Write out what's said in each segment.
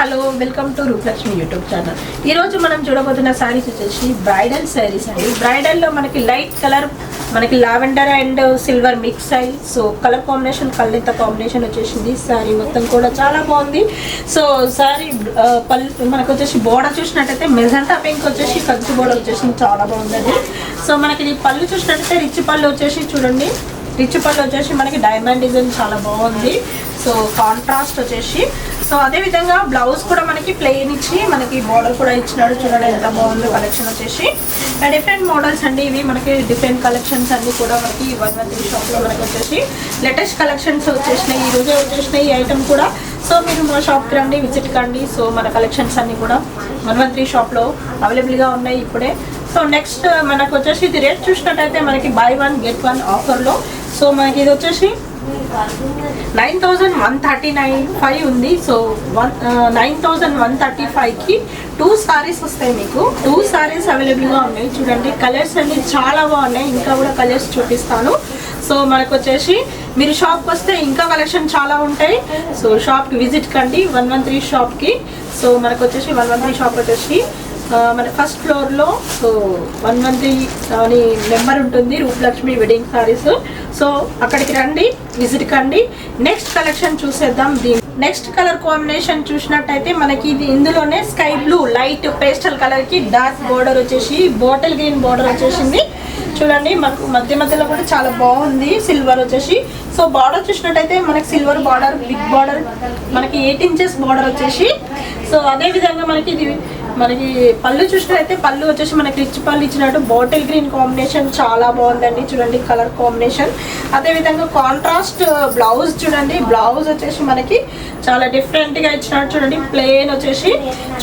Hello welcome to Rupalakshmi YouTube channel. ఈరోజు మనం చూడబోతున్న శారీస్ వచ్చేసి బ్రైడల్ శారీస్ అండి. బ్రైడల్లో మనకి లైట్ కలర్, మనకి లావెండర్ అండ్ సిల్వర్ మిక్స్ అయ్యి, సో కలర్ కాంబినేషన్ కళ్ళెంత కాంబినేషన్ వచ్చేసింది. శారీ మొత్తం కూడా చాలా బాగుంది. సో శారీ పళ్ళు మనకు వచ్చేసి బోర్డర్ చూసినట్టయితే మెజంటా పింక్ వచ్చేసి కంచి బోర్డర్ వచ్చేసి చాలా బాగుందండి. సో మనకి ఇది పళ్ళు చూసినట్టయితే రిచ్ పళ్ళు వచ్చేసి చూడండి, రిచ్ పళ్ళు వచ్చేసి మనకి డైమండ్ డిజైన్ చాలా బాగుంది. సో కాంట్రాస్ట్ వచ్చేసి, సో అదేవిధంగా బ్లౌజ్ కూడా మనకి ప్లెయిన్ ఇచ్చి మనకి బోర్డర్ కూడా ఇచ్చినాడు. చూడండి ఎంత బాగుందో కలెక్షన్ వచ్చేసి. డిఫరెంట్ మోడల్స్ అండి ఇవి, మనకి డిఫరెంట్ కలెక్షన్స్ అన్ని కూడా మనకి 113 షాప్లో మనకి వచ్చేసి లేటెస్ట్ కలెక్షన్స్ వచ్చేసినాయి. ఈ రోజే వచ్చేసినాయి ఈ ఐటమ్ కూడా. సో మీరు మా షాప్కి రండి, విజిట్ కండి. సో మన కలెక్షన్స్ అన్ని కూడా 113 షాప్లో అవైలబుల్గా ఉన్నాయి ఇప్పుడే. సో నెక్స్ట్ మనకు వచ్చేసి ఇది రేట్ చూసినట్టయితే మనకి బై 1 గెట్ 1 ఆఫర్లో. సో మనకి ఇది వచ్చేసి 9135 ఉంది. సో 9135కి 2 సారీస్ వస్తాయి. మీకు 2 సారీస్ అవైలబుల్గా ఉన్నాయి. చూడండి కలర్స్ అన్ని చాలా బాగున్నాయి. ఇంకా కూడా కలర్స్ చూపిస్తాను. సో మనకు వచ్చేసి మీరు షాప్కి వస్తే ఇంకా కలెక్షన్ చాలా ఉంటాయి. సో షాప్కి విజిట్ కండి 113 షాప్కి. సో మనకు వచ్చేసి 113 షాప్ వచ్చేసి మన ఫస్ట్ ఫ్లోర్లో. సో 113 అని నెంబర్ ఉంటుంది, రూపలక్ష్మి వెడ్డింగ్ సారీస్. సో అక్కడికి రండి, విజిట్ కండి. నెక్స్ట్ కలెక్షన్ చూసేద్దాం. దీని నెక్స్ట్ కలర్ కాంబినేషన్ చూసినట్టయితే మనకి ఇది ఇందులోనే స్కై బ్లూ లైట్ పేస్టల్ కలర్కి డార్క్ బోర్డర్ వచ్చేసి బాటిల్ గ్రీన్ బోర్డర్ వచ్చేసింది. చూడండి మనకు మధ్య మధ్యలో కూడా చాలా బాగుంది. సిల్వర్ వచ్చేసి, సో బార్డర్ చూసినట్టయితే మనకి సిల్వర్ బార్డర్, బిగ్ బార్డర్, మనకి 8 ఇంచెస్ బార్డర్ వచ్చేసి. సో అదేవిధంగా మనకి ఇది మనకి పళ్ళు చూసినట్టయితే పళ్ళు వచ్చేసి మనకి రిచ్ పళ్ళు ఇచ్చినట్టు బాటిల్ గ్రీన్ కాంబినేషన్ చాలా బాగుందండి. చూడండి కలర్ కాంబినేషన్. అదేవిధంగా కాంట్రాస్ట్ బ్లౌజ్ చూడండి, బ్లౌజ్ వచ్చేసి మనకి చాలా డిఫరెంట్గా ఇచ్చినట్టు. చూడండి ప్లెయిన్ వచ్చేసి,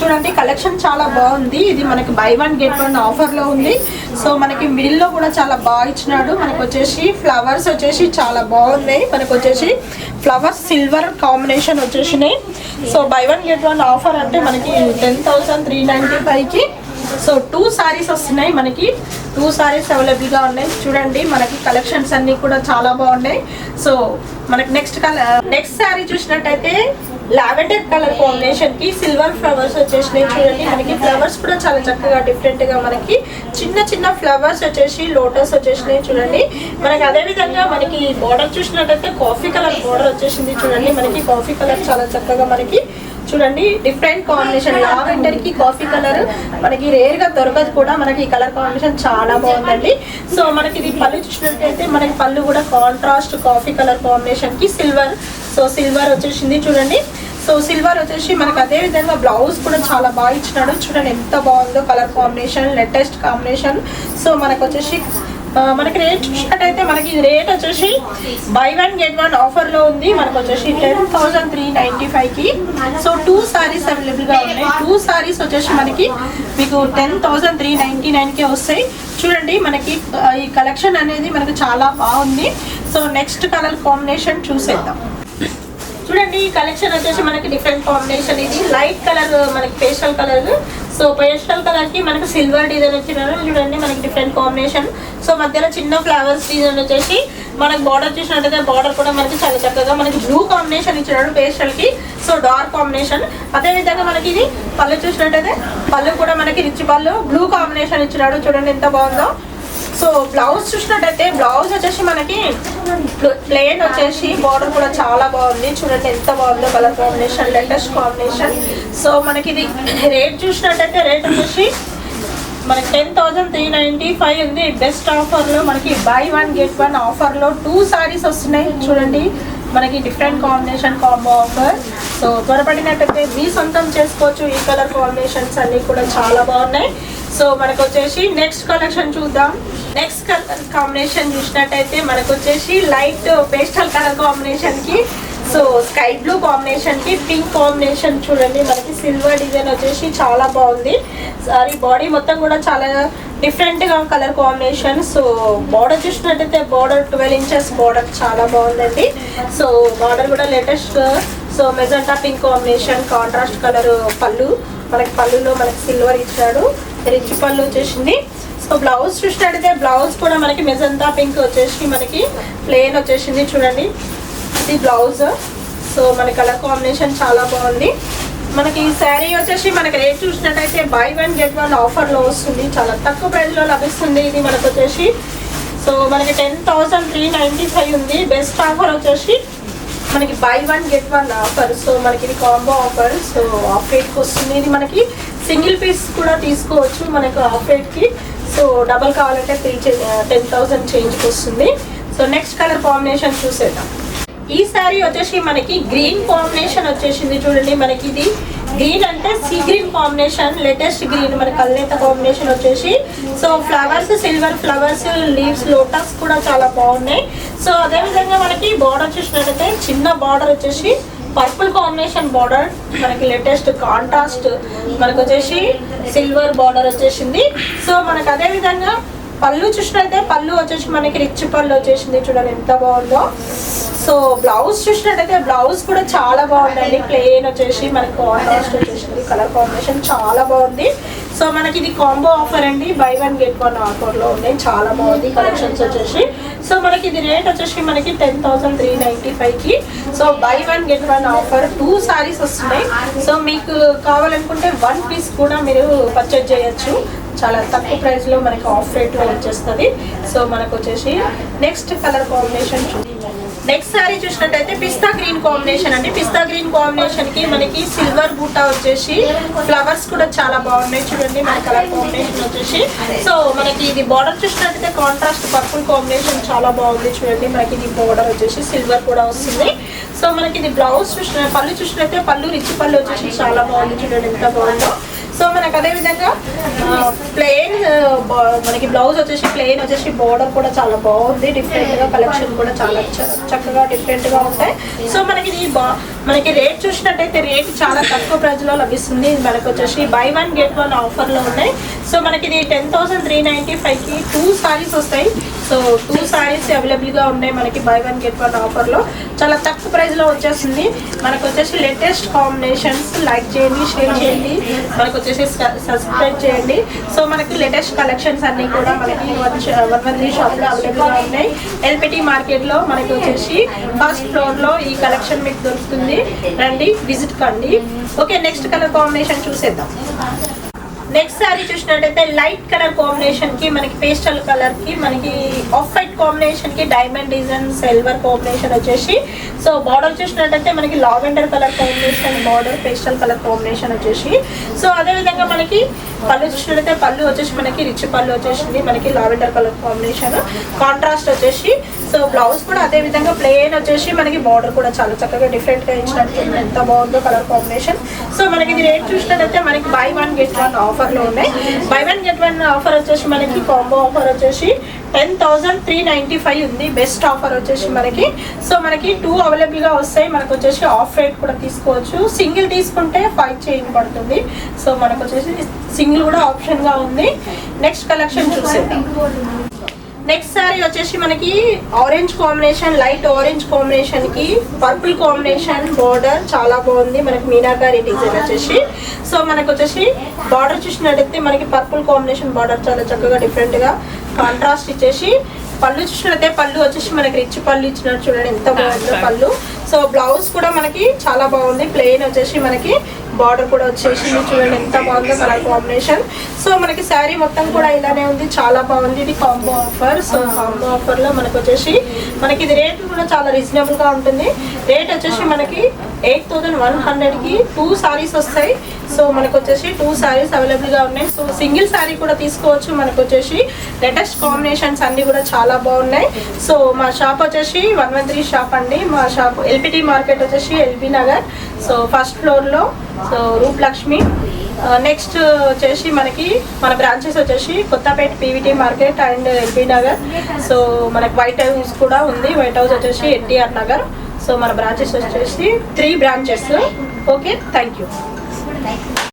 చూడండి కలెక్షన్ చాలా బాగుంది. ఇది మనకి బై 1 గెట్ 1 ఆఫర్లో ఉంది. సో మనకి మిడిల్లో కూడా చాలా బాగా ఇచ్చినాడు. మనకు వచ్చేసి ఫ్లవర్స్ వచ్చేసి చాలా బాగున్నాయి. మనకు వచ్చేసి ఫ్లవర్స్ సిల్వర్ కాంబినేషన్ వచ్చేసినాయి. సో బై 1 గెట్ 1 ఆఫర్ అంటే మనకి 10,395కి. సో 2 సారీస్ వస్తున్నాయి. మనకి 2 సారీస్ అవైలబుల్గా ఉన్నాయి. చూడండి మనకి కలెక్షన్స్ అన్నీ కూడా చాలా బాగున్నాయి. సో మనకి నెక్స్ట్ శారీ చూసినట్టయితే లావెండర్ కలర్ కాంబినేషన్కి సిల్వర్ ఫ్లవర్స్ వచ్చేసినాయి. చూడండి మనకి ఫ్లవర్స్ కూడా చాలా చక్కగా డిఫరెంట్గా మనకి చిన్న చిన్న ఫ్లవర్స్ వచ్చేసి లోటస్ వచ్చేసినాయి. చూడండి మనకి అదేవిధంగా మనకి బార్డర్ చూసినట్టయితే కాఫీ కలర్ బార్డర్ వచ్చేసింది. చూడండి మనకి కాఫీ కలర్ చాలా చక్కగా మనకి చూడండి డిఫరెంట్ కాంబినేషన్. లావెండర్ కి కాఫీ కలర్ మనకి రేర్ గా దొరకదు కూడా. మనకి ఈ కలర్ కాంబినేషన్ చాలా బాగుందండి. సో మనకి ఇది పళ్ళు చూసినట్టయితే మనకి పళ్ళు కూడా కాంట్రాస్ట్ కాఫీ కలర్ కాంబినేషన్ కి సిల్వర్. సో సిల్వర్ వచ్చేసింది చూడండి. సో సిల్వర్ వచ్చేసి మనకి అదే విధంగా బ్లౌజ్ కూడా చాలా బాగా ఇచ్చినాడు. చూడండి ఎంత బాగుందో colour combination, latest combination. So మనకు వచ్చేసి మనకి రేట్ చూసినట్టయితే మనకి రేట్ వచ్చేసి బై 1 గెట్ 1 ఆఫర్లో ఉంది. మనకు వచ్చేసి 10,395కి. సో 2 సారీస్ అవైలబుల్గా ఉన్నాయి. 2 సారీస్ వచ్చేసి మనకి మీకు 10,399కే వస్తాయి. చూడండి మనకి ఈ కలెక్షన్ అనేది మనకి చాలా బాగుంది. సో నెక్స్ట్ కలర్ కాంబినేషన్ చూసేద్దాం. చూడండి ఈ కలెక్షన్ వచ్చేసి మనకి డిఫరెంట్ కాంబినేషన్. ఇది లైట్ కలర్ మనకి pastel colour. So pastel colour కి మనకి సిల్వర్ డిజైన్ వచ్చినారు. చూడండి మనకి డిఫరెంట్ కాంబినేషన్. సో మధ్యలో చిన్న ఫ్లవర్స్ డిజైన్ వచ్చేసి మనకి బార్డర్ చూసినట్టయితే బార్డర్ కూడా మనకి చాలా చక్కగా మనకి బ్లూ కాంబినేషన్ ఇచ్చినాడు పేస్టల్ కి. So dark combination. అదే విధంగా మనకి ఇది పళ్ళు చూసినట్టయితే పళ్ళు కూడా మనకి రిచ్ పళ్ళు బ్లూ కాంబినేషన్ ఇచ్చినాడు. చూడండి ఎంత బాగుందో. సో బ్లౌజ్ చూసినట్టయితే బ్లౌజ్ వచ్చేసి మనకి ప్లెయిన్ వచ్చేసి బార్డర్ కూడా చాలా బాగుంది. చూడండి ఎంత బాగుందో colour combination, latest combination. So మనకి ఇది రేట్ చూసినట్టయితే రేట్ వచ్చేసి మనకి 10,395 ఉంది. బెస్ట్ ఆఫర్లో మనకి బై 1 గెట్ 1 ఆఫర్లో 2 సారీస్ వస్తున్నాయి. చూడండి మనకి different combination combo offer. So త్వరపడినట్టయితే మీ సొంతం చేసుకోవచ్చు. ఈ కలర్ కాంబినేషన్స్ అన్నీ కూడా చాలా బాగున్నాయి. సో మనకు వచ్చేసి నెక్స్ట్ కలెక్షన్ చూద్దాం. నెక్స్ట్ కలర్ కాంబినేషన్ చూసినట్టయితే మనకు వచ్చేసి లైట్ పేస్టల్ కలర్ కాంబినేషన్కి, సో స్కై బ్లూ కాంబినేషన్కి పింక్ కాంబినేషన్. చూడండి మనకి సిల్వర్ డిజైన్ వచ్చేసి చాలా బాగుంది. సారీ బాడీ మొత్తం కూడా చాలా డిఫరెంట్గా కలర్ కాంబినేషన్. సో బార్డర్ చూసినట్టయితే బార్డర్ 12 ఇంచెస్ బార్డర్ చాలా బాగుందండి. సో బార్డర్ కూడా latest. So magenta pink combination, contrast colour పళ్ళు. మనకి పళ్ళులో మనకి సిల్వర్ ఇచ్చాడు, రిచ్ పళ్ళు వచ్చేసింది. సో బ్లౌజ్ చూసినట్టయితే బ్లౌజ్ కూడా మనకి మెజంతా పింక్ వచ్చేసి మనకి ప్లెయిన్ వచ్చేసింది. చూడండి ఇది బ్లౌజ్. సో మన కలర్ కాంబినేషన్ చాలా బాగుంది. మనకి ఈ శారీ వచ్చేసి మనకి రేట్ చూసినట్టయితే బై 1 get 1 ఆఫర్లో వస్తుంది. చాలా తక్కువ ప్రైస్లో లభిస్తుంది ఇది మనకు వచ్చేసి. సో మనకి 10,395 ఉంది. బెస్ట్ ఆఫర్ వచ్చేసి మనకి బై 1 get 1 ఆఫర్. సో మనకి ఇది కాంబో ఆఫర్. సో ఆఫ్ రేట్కి వస్తుంది. ఇది మనకి సింగిల్ పీస్ కూడా తీసుకోవచ్చు మనకు ఆఫ్ రేట్కి. సో డబల్ కావాలంటే 10,000 చేంజ్కి వస్తుంది. సో నెక్స్ట్ కలర్ కాంబినేషన్ చూసేద్దాం. ఈ శారీ వచ్చేసి మనకి గ్రీన్ కాంబినేషన్ వచ్చేసింది చూడండి. మనకి ఇది గ్రీన్ అంటే sea green combination, latest green మన కల్నేత కాంబినేషన్ వచ్చేసి. So flowers, silver flowers, leaves, lotus కూడా చాలా బాగున్నాయి. సో అదేవిధంగా మనకి బార్డర్ చూసినట్టయితే చిన్న బార్డర్ వచ్చేసి పర్పుల్ కాంబినేషన్ బార్డర్, మనకి లేటెస్ట్ కాంట్రాస్ట్ మనకు వచ్చేసి సిల్వర్ బార్డర్ వచ్చేసింది. సో మనకు అదేవిధంగా పళ్ళు చూసినట్టయితే పళ్ళు వచ్చేసి మనకి రిచ్ పళ్ళు వచ్చేసింది చూడండి ఎంత బాగుందో. సో బ్లౌజ్ చూసినట్టయితే బ్లౌజ్ కూడా చాలా బాగుందండి. ప్లెయిన్ వచ్చేసి మనకి కాంట్రాస్ట్ వచ్చేసింది. కలర్ కాంబినేషన్ చాలా బాగుంది. సో మనకి ఇది కాంబో ఆఫర్ అండి. బై 1 get 1 ఆఫర్లో ఉన్నాయి. చాలా బాగుంది కలెక్షన్స్ వచ్చేసి. సో మనకి ఇది రేట్ వచ్చేసి మనకి 10,395కి. So buy 1 get 1 offer 2 saris వస్తున్నాయి. సో మీకు కావాలనుకుంటే 1 పీస్ కూడా మీరు పర్చేజ్ చేయొచ్చు. చాలా తక్కువ ప్రైస్లో మనకి ఆఫ్ రేట్లో వచ్చేస్తుంది. సో మనకు వచ్చేసి next colour combination next sari చూసినట్టయితే పిస్తా గ్రీన్ కాంబినేషన్ అండి. పిస్తా గ్రీన్ కాంబినేషన్ కి మనకి సిల్వర్ బూటా వచ్చేసి ఫ్లవర్స్ కూడా చాలా బాగున్నాయి చూడండి. మన కలర్ కాంబినేషన్ వచ్చేసి. సో మనకి ఇది బార్డర్ చూసినట్టయితే కాంట్రాస్ట్ పర్పుల్ కాంబినేషన్ చాలా బాగుంది చూడండి. మనకి ఇది బార్డర్ వచ్చేసి సిల్వర్ కూడా వస్తుంది. సో మనకి ఇది బ్లౌజ్ చూసిన పళ్ళు చూసినట్టయితే పళ్ళు రిచ్ పళ్ళు వచ్చేసి చాలా బాగుంది చూడండి ఎంత బాగుందో. సో మనకు అదేవిధంగా ప్లెయిన్ మనకి బ్లౌజ్ వచ్చేసి ప్లెయిన్ వచ్చేసి బార్డర్ కూడా చాలా బాగుంది. డిఫరెంట్గా కలెక్షన్ కూడా చాలా చక్కగా డిఫరెంట్గా ఉంటాయి. సో మనకి ఇది మనకి రేట్ చూసినట్టయితే రేట్ చాలా తక్కువ ప్రైస్లో లభిస్తుంది. మనకు వచ్చేసి బై 1 get 1 ఆఫర్లో ఉన్నాయి. సో మనకి ఇది 10,395కి 2 సారీస్ వస్తాయి. సో 2 సారీస్ అవైలబుల్గా ఉన్నాయి మనకి బై 1 get 1 ఆఫర్లో. చాలా తక్కువ ప్రైస్లో వచ్చేస్తుంది. మనకు వచ్చేసి లేటెస్ట్ కాంబినేషన్స్ లైక్ చేయండి, షేర్ చేయండి, మనకు వచ్చేసి సబ్స్క్రైబ్ చేయండి. సో మనకి లేటెస్ట్ కలెక్షన్స్ అన్నీ కూడా మనకి 113 షాప్లో అవైలబుల్గా ఉన్నాయి. ఎల్పిటి మార్కెట్లో మనకి వచ్చేసి ఫస్ట్ ఫ్లోర్లో ఈ కలెక్షన్ మీకు దొరుకుతుంది. రండి విజిట్ కండి. ఓకే నెక్స్ట్ కలర్ కాంబినేషన్ చూసేద్దాం. నెక్స్ట్ సారీ చూసినట్టయితే లైట్ కలర్ కాంబినేషన్ కి మనకి పేస్టల్ కలర్ కి మనకి ఆఫ్ వైట్ కాంబినేషన్ కి డైమండ్ డిజైన్ సిల్వర్ కాంబినేషన్ వచ్చేసి. సో బార్డర్ చూసినట్టయితే మనకి lavender colour combination border, pastel colour combination వచ్చేసి. సో అదేవిధంగా మనకి పళ్ళు చూసినట్టయితే పళ్ళు వచ్చేసి మనకి రిచ్ పళ్ళు వచ్చేసింది. మనకి లావెండర్ కలర్ కాంబినేషన్ కాంట్రాస్ట్ వచ్చేసి. సో బ్లౌజ్ కూడా అదే విధంగా ప్లెయిన్ వచ్చేసి మనకి బార్డర్ కూడా చాలా చక్కగా డిఫరెంట్ గా ఇచ్చినట్టు ఎంత బాగుందో కలర్ కాంబినేషన్. సో మనకి ఇది రేట్ చూసినట్టయితే మనకి బై 1 get 1 ఆఫర్లో ఉన్నాయి. బై 1 get 1 ఆఫర్ వచ్చేసి మనకి కాంబో ఆఫర్ వచ్చేసి 10,395 ఉంది. బెస్ట్ ఆఫర్ వచ్చేసి మనకి. సో మనకి 2 అవైలబుల్గా వస్తాయి. మనకు వచ్చేసి ఆఫ్ రేట్ కూడా తీసుకోవచ్చు. సింగిల్ తీసుకుంటే 5 చేంజ్ పడుతుంది. సో మనకు వచ్చేసి సింగిల్ కూడా ఆప్షన్గా ఉంది. నెక్స్ట్ కలెక్షన్ చూసేద్దాం. నెక్స్ట్ సారీ వచ్చేసి మనకి orange combination, light orange combination కి పర్పుల్ కాంబినేషన్ బార్డర్ చాలా బాగుంది. మనకి మీనాకారి డిజైన్ వచ్చేసి. సో మనకు వచ్చేసి బార్డర్ చూసినట్టయితే మనకి పర్పుల్ కాంబినేషన్ బార్డర్ చాలా చక్కగా డిఫరెంట్ గా కాంట్రాస్ట్ ఇచ్చేసి. పళ్ళు చూసినట్టయితే పళ్ళు వచ్చేసి మనకి రిచ్ పళ్ళు ఇచ్చినట్టు చూడండి ఎంత బాగుందో పళ్ళు. సో బ్లౌజ్ కూడా మనకి చాలా బాగుంది. ప్లెయిన్ వచ్చేసి మనకి బార్డర్ కూడా వచ్చేసి చూడండి ఎంత బాగుందో కలర్ కాంబినేషన్. సో మనకి శారీ మొత్తం కూడా ఇలానే ఉంది. చాలా బాగుంది. ఇది combo offer. So combo offer లో మనకు వచ్చేసి మనకి ఇది రేట్ కూడా చాలా రీజనబుల్ గా ఉంటుంది. రేట్ వచ్చేసి మనకి 8,100కి 2 సారీస్ వస్తాయి. సో మనకు వచ్చేసి 2 సారీస్ అవైలబుల్ గా ఉన్నాయి. సో సింగిల్ సారీ కూడా తీసుకోవచ్చు. మనకు వచ్చేసి లేటెస్ట్ కాంబినేషన్స్ అన్ని కూడా చాలా బాగున్నాయి. సో మా షాప్ వచ్చేసి 113 షాప్ అండి. మా షాప్ ఎల్పిటి మార్కెట్ వచ్చేసి LB Nagar. So first floor లో సో రూప్ లక్ష్మి. నెక్స్ట్ వచ్చేసి మనకి మన బ్రాంచెస్ వచ్చేసి Kothapet PVT market and LB Nagar. So మనకి వైట్ హౌస్ కూడా ఉంది. వైట్ హౌస్ వచ్చేసి ఎన్టీఆర్ నగర్. సో మన బ్రాంచెస్ వచ్చేసి 3 బ్రాంచెస్. Okay thank you.